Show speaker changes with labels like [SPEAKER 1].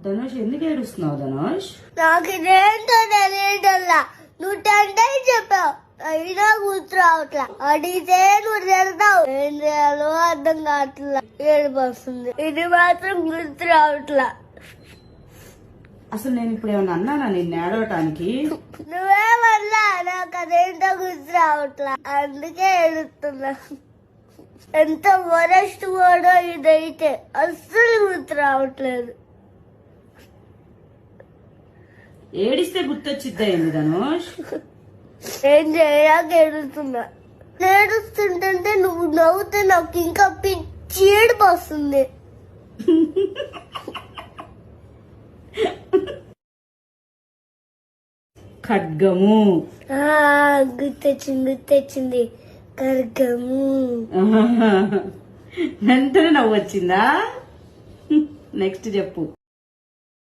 [SPEAKER 1] ధనుష్ ఎందుకు ఏడుస్తున్నావు ధనుష్?
[SPEAKER 2] నాకు ఇదేంటో తెలియటల్లా. నువ్వు 10 టైమ్స్ చెప్పావు, అయినా గుర్తు రావట్లా. అడిగితే నువ్వు తిడతావు. ఏం చేయాలో అర్థం కావట్లా. ఏడుపు వస్తుంది. ఇది మాత్రం గుర్తు రావట్లా.
[SPEAKER 1] అసలు నేను ఇప్పుడు ఏమన్నా అన్నానా నిన్ను ఏడవటానికి?
[SPEAKER 2] నువ్వేమన్నా, నాకు అదేంటో గుర్తు రావట్లా, అందుకే ఏడుతున్నా. ఎంత వరస్ట్ కూడా ఇదైతే అస్సలు గుర్తు రావట్లేదు.
[SPEAKER 1] ఏడిస్తే గుర్తొచ్చిద్దా ఏంది ధనుష్?
[SPEAKER 2] ఏం చేయడానికి ఏడుస్తున్నా. ఏడుస్తుంటే నువ్వు నవ్వుతే నాకు ఇంకా పిచ్చి ఏడుపు వస్తుంది.
[SPEAKER 1] ఖడ్గము.
[SPEAKER 2] గుర్తొచ్చింది ఖడ్గము.
[SPEAKER 1] వెంటనే నవ్వు వచ్చిందా? నెక్స్ట్ చెప్పు.